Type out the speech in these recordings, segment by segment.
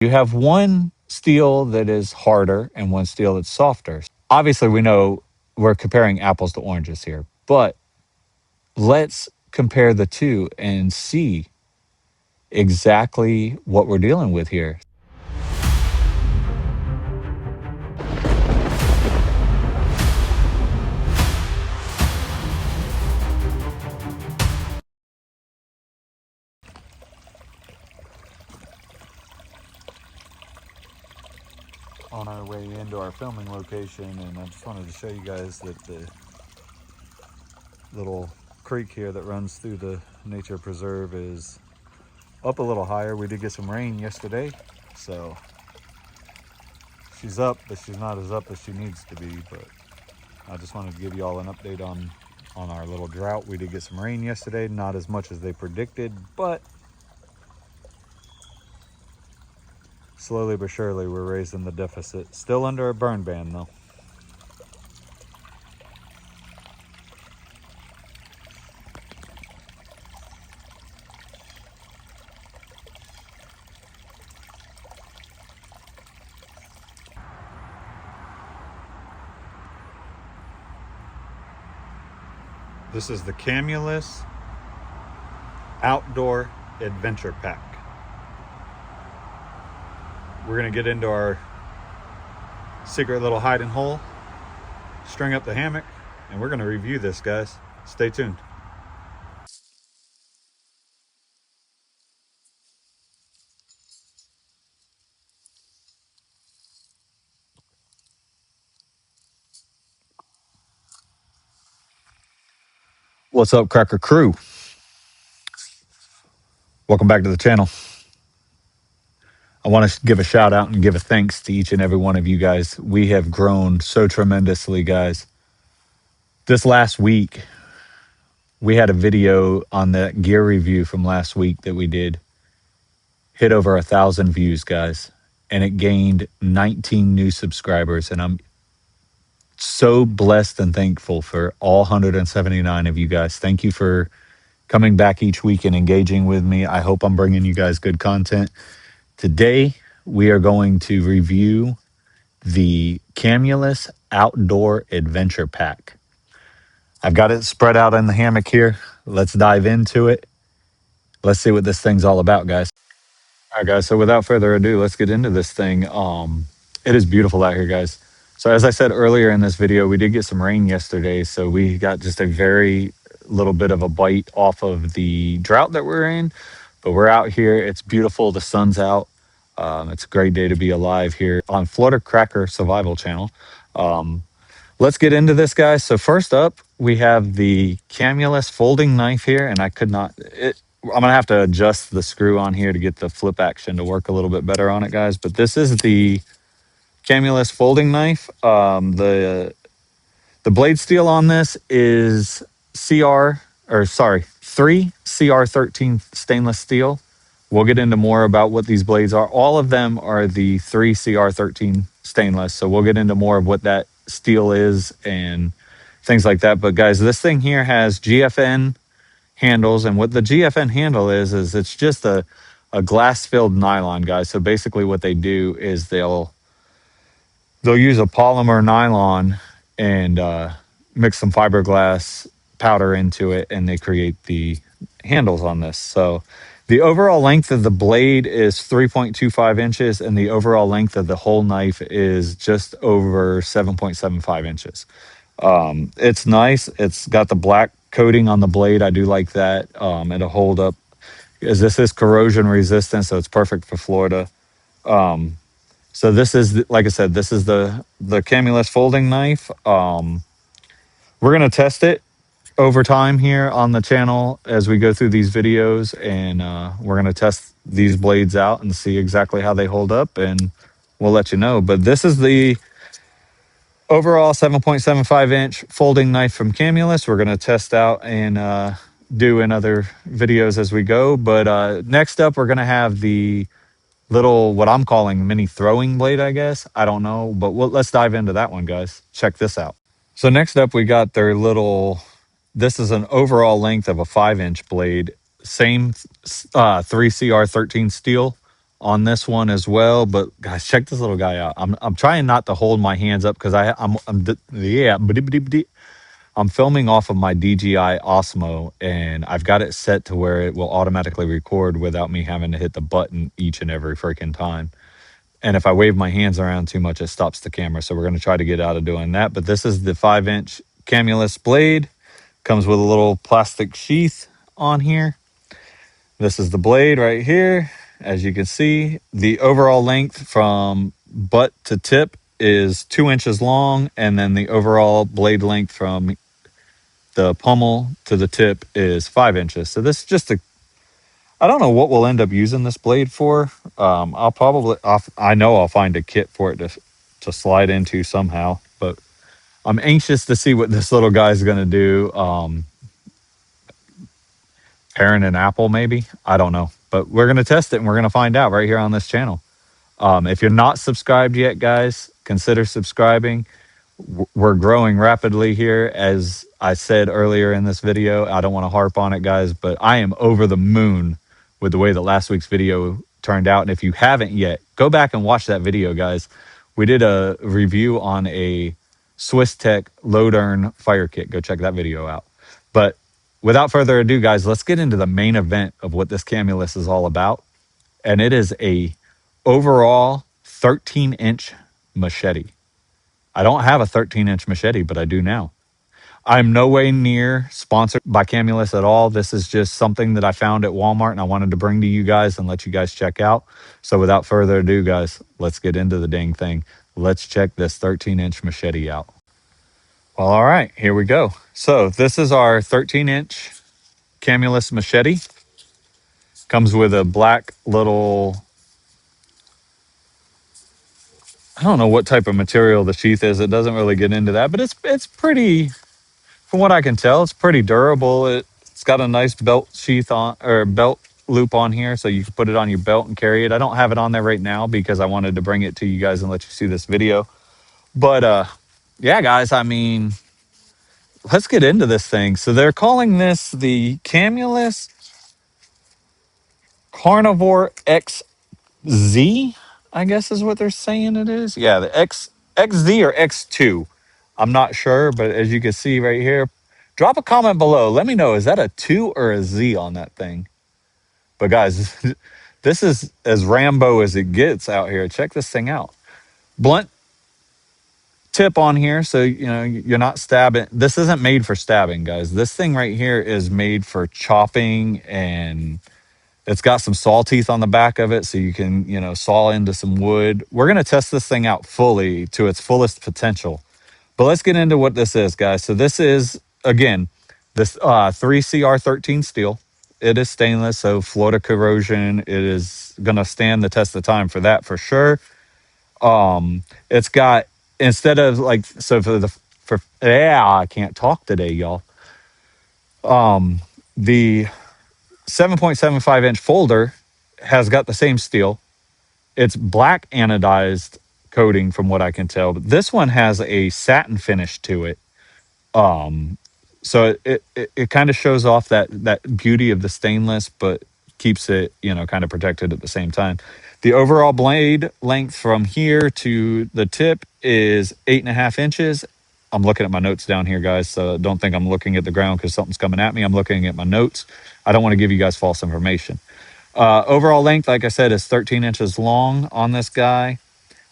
You have one steel that is harder and one steel that's softer. Obviously, we know we're comparing apples to oranges here, but let's compare the two and see exactly what we're dealing with here. On our way into our filming location, and I just wanted to show you guys that the little creek here that runs through the nature preserve is up a little higher. We did get some rain yesterday, so she's up, but she's not as up as she needs to be. But I just wanted to give you all an update on our little drought. We did get some rain yesterday, not as much as they predicted, but slowly but surely we're raising the deficit. Still under a burn ban though. This is the Camulus Outdoor Adventure Pack. We're gonna get into our secret little hiding hole, string up the hammock, and we're gonna review this, guys. Stay tuned. What's up, Cracker Crew? Welcome back to the channel. I want to give a shout out and give a thanks to each and every one of you guys. We have grown so tremendously, guys. This last week, we had a video on that gear review from last week that we did. Hit over 1,000 views, guys. And it gained 19 new subscribers. And I'm so blessed and thankful for all 179 of you guys. Thank you for coming back each week and engaging with me. I hope I'm bringing you guys good content. Today, we are going to review the Camulus Outdoor Adventure Pack. I've got it spread out in the hammock here. Let's dive into it. Let's see what this thing's all about, guys. All right, guys. So without further ado, let's get into this thing. It is beautiful out here, guys. So as I said earlier in this video, we did get some rain yesterday. So we got just a very little bit of a bite off of the drought that we're in. But we're out here. It's beautiful. The sun's out. It's a great day to be alive here on Florida Cracker Survival Channel. Let's get into this, guys. So first up, we have the Camulus folding knife here, and I'm gonna have to adjust the screw on here to get the flip action to work a little bit better on it, guys. But this is the Camulus folding knife. The blade steel on this is 3 CR13 stainless steel. We'll get into more about what these blades are. All of them are the 3 CR13 stainless. So we'll get into more of what that steel is and things like that. But guys, this thing here has GFN handles. And what the GFN handle is it's just a glass filled nylon, guys. So basically what they do is they'll use a polymer nylon and mix some fiberglass powder into it, and they create the handles on this. So the overall length of the blade is 3.25 inches, and the overall length of the whole knife is just over 7.75 inches. It's nice. It's got the black coating on the blade. I do like that. It'll hold up, as this is corrosion resistant, so it's perfect for Florida. So this is, like I said, this is the Camulus folding knife. We're going to test it over time here on the channel as we go through these videos, and we're going to test these blades out and see exactly how they hold up, and we'll let you know. But this is the overall 7.75 inch folding knife from Camulus. We're going to test out and do in other videos as we go. But next up, we're going to have the little, what I'm calling mini throwing blade, I guess. I don't know, but let's dive into that one, guys. Check this out. So next up, we got their little, this is an overall length of a 5-inch blade, same 3CR13 steel on this one as well. But guys, check this little guy out. I'm trying not to hold my hands up because I'm filming off of my DJI Osmo, and I've got it set to where it will automatically record without me having to hit the button each and every freaking time. And if I wave my hands around too much, it stops the camera. So we're going to try to get out of doing that. But this is the 5-inch Camulus blade. Comes with a little plastic sheath on here. This is the blade right here. As you can see, the overall length from butt to tip is 2 inches long. And then the overall blade length from the pommel to the tip is 5 inches. So this is just a, I don't know what we'll end up using this blade for. I know I'll find a kit for it to slide into somehow, but I'm anxious to see what this little guy's going to do. Paring an apple, maybe. I don't know, but we're going to test it and we're going to find out right here on this channel. If you're not subscribed yet, guys, consider subscribing. We're growing rapidly here. As I said earlier in this video, I don't want to harp on it, guys, but I am over the moon with the way that last week's video turned out. And if you haven't yet, go back and watch that video, guys. We did a review on a Swiss Tech Lodern fire kit. Go check that video out. But without further ado, guys, let's get into the main event of what this Camulus is all about. And it is a overall 13-inch machete. I don't have a 13-inch machete, but I do now. I'm no way near sponsored by Camulus at all. This is just something that I found at Walmart and I wanted to bring to you guys and let you guys check out. So without further ado, guys, let's get into the dang thing. Let's check this 13-inch machete out. Well, all right, here we go. So this is our 13-inch Camulus machete. Comes with a black little, I don't know what type of material the sheath is. It doesn't really get into that, but it's pretty, from what I can tell, it's pretty durable. It's got a nice belt sheath on, or belt loop on here, so you can put it on your belt and carry it. I don't have it on there right now because I wanted to bring it to you guys and let you see this video. But yeah, guys, I mean, let's get into this thing. So they're calling this the Camulus Carnivore XZ, I guess is what they're saying it is. Yeah, the XZ or X2. I'm not sure, but as you can see right here, drop a comment below. Let me know, is that a 2 or a Z on that thing? But guys, this is as Rambo as it gets out here. Check this thing out. Blunt tip on here, so you know you're not stabbing. This isn't made for stabbing, guys. This thing right here is made for chopping, and it's got some saw teeth on the back of it, so you can, you know, saw into some wood. We're going to test this thing out fully to its fullest potential. But let's get into what this is, guys. So this is, again, this 3CR13 steel. It is stainless, so Florida corrosion. It is going to stand the test of time for that, for sure. It's got, instead of like, so I can't talk today, y'all. The 7.75-inch folder has got the same steel. It's black anodized coating from what I can tell, but this one has a satin finish to it. So it kind of shows off that beauty of the stainless, but keeps it, you know, kind of protected at the same time. The overall blade length from here to the tip is 8.5 inches. I'm looking at my notes down here, guys, so don't think I'm looking at the ground because something's coming at me. I'm looking at my notes. I don't want to give you guys false information. Overall length, like I said, is 13 inches long on this guy.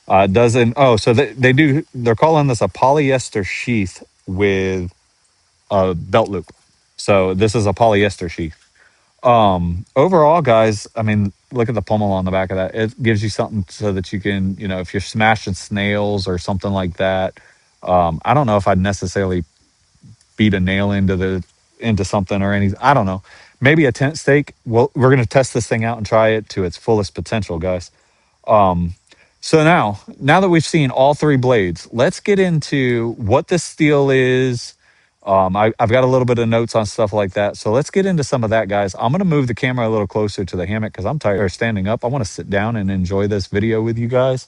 So they're calling this a polyester sheath with a belt loop. So this is a polyester sheath. Overall, guys, I mean, look at the pommel on the back of that. It gives you something so that you can, you know, if you're smashing snails or something like that. I don't know if I'd necessarily beat a nail into something or anything. I don't know. Maybe a tent stake. Well, we're going to test this thing out and try it to its fullest potential, guys. So now that we've seen all three blades, let's get into what this steel is. I've got a little bit of notes on stuff like that. So let's get into some of that, guys. I'm going to move the camera a little closer to the hammock because I'm tired of standing up. I want to sit down and enjoy this video with you guys.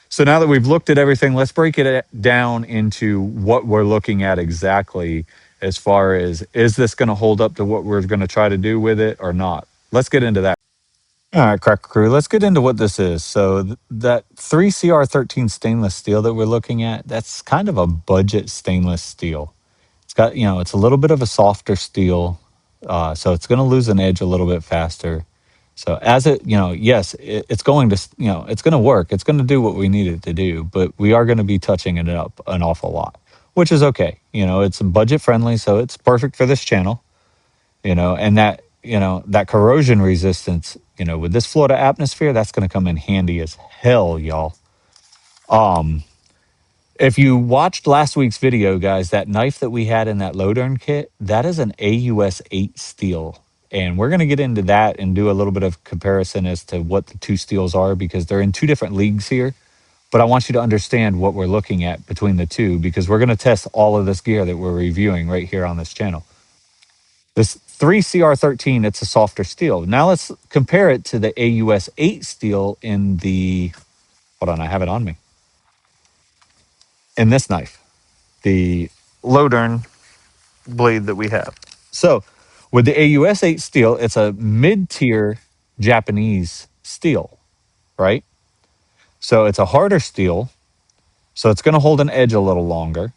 So now that we've looked at everything, let's break it down into what we're looking at exactly, as far as, is this going to hold up to what we're going to try to do with it or not? Let's get into that. All right, Cracker Crew, let's get into what this is. So that 3CR13 stainless steel that we're looking at, that's kind of a budget stainless steel. It's got, it's a little bit of a softer steel, so it's going to lose an edge a little bit faster. So as it, yes, it's going to, it's going to work. It's going to do what we need it to do, but we are going to be touching it up an awful lot, which is okay. It's budget friendly, so it's perfect for this channel. And that corrosion resistance, with this Florida atmosphere, that's going to come in handy as hell, y'all. If you watched last week's video, guys, that knife that we had in that Lodern kit, that is an AUS 8 steel. And we're going to get into that and do a little bit of comparison as to what the two steels are, because they're in two different leagues here. But I want you to understand what we're looking at between the two, because we're going to test all of this gear that we're reviewing right here on this channel. This 3CR13, it's a softer steel. Now let's compare it to the AUS 8 steel in the, hold on, I have it on me, in this knife, the Lodern blade that we have. So with the AUS 8 steel, it's a mid-tier Japanese steel, right? So it's a harder steel, so it's going to hold an edge a little longer.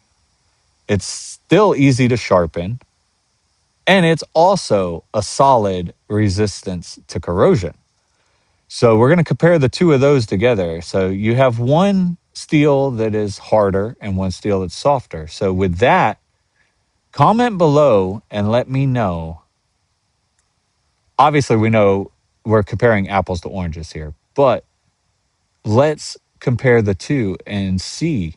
It's still easy to sharpen, and it's also a solid resistance to corrosion. So we're going to compare the two of those together. So you have one steel that is harder and one steel that's softer. So with that, comment below and let me know. Obviously, we know we're comparing apples to oranges here, but let's compare the two and see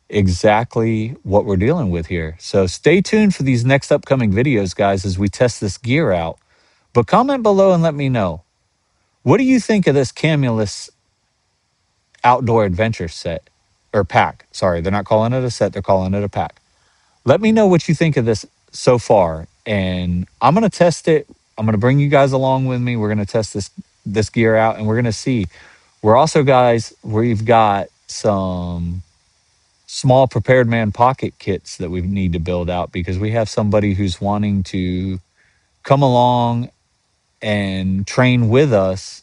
exactly what we're dealing with here. So stay tuned for these next upcoming videos, guys, as we test this gear out. But comment below and let me know. What do you think of this Camulus outdoor adventure set or pack? Sorry, they're not calling it a set, they're calling it a pack. Let me know what you think of this so far, and I'm going to test it. I'm going to bring you guys along with me. We're going to test this gear out, and we're going to see. We're also, guys, we've got some small prepared man pocket kits that we need to build out, because we have somebody who's wanting to come along and train with us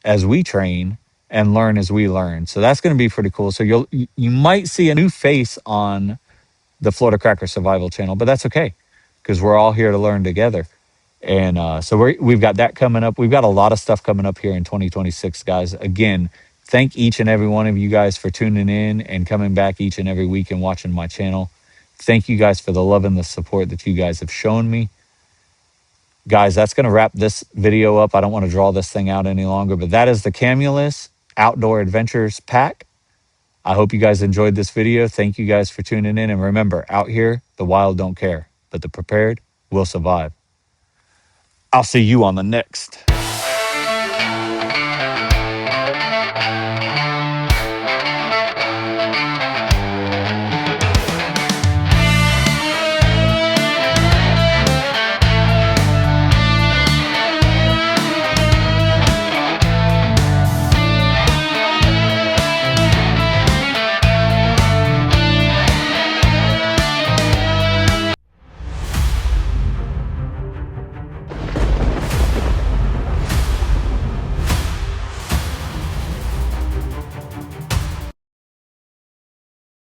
as we train and learn as we learn. So that's going to be pretty cool. So you might see a new face on the Florida Cracker Survival channel, but that's okay, because we're all here to learn together. And so we've got that coming up. We've got a lot of stuff coming up here in 2026, guys. Again, thank each and every one of you guys for tuning in and coming back each and every week and watching my channel. Thank you guys for the love and the support that you guys have shown me. Guys, that's going to wrap this video up. I don't want to draw this thing out any longer, but that is the Camulus Outdoor Adventures Pack. I hope you guys enjoyed this video. Thank you guys for tuning in. And remember, out here, the wild don't care, but the prepared will survive. I'll see you on the next.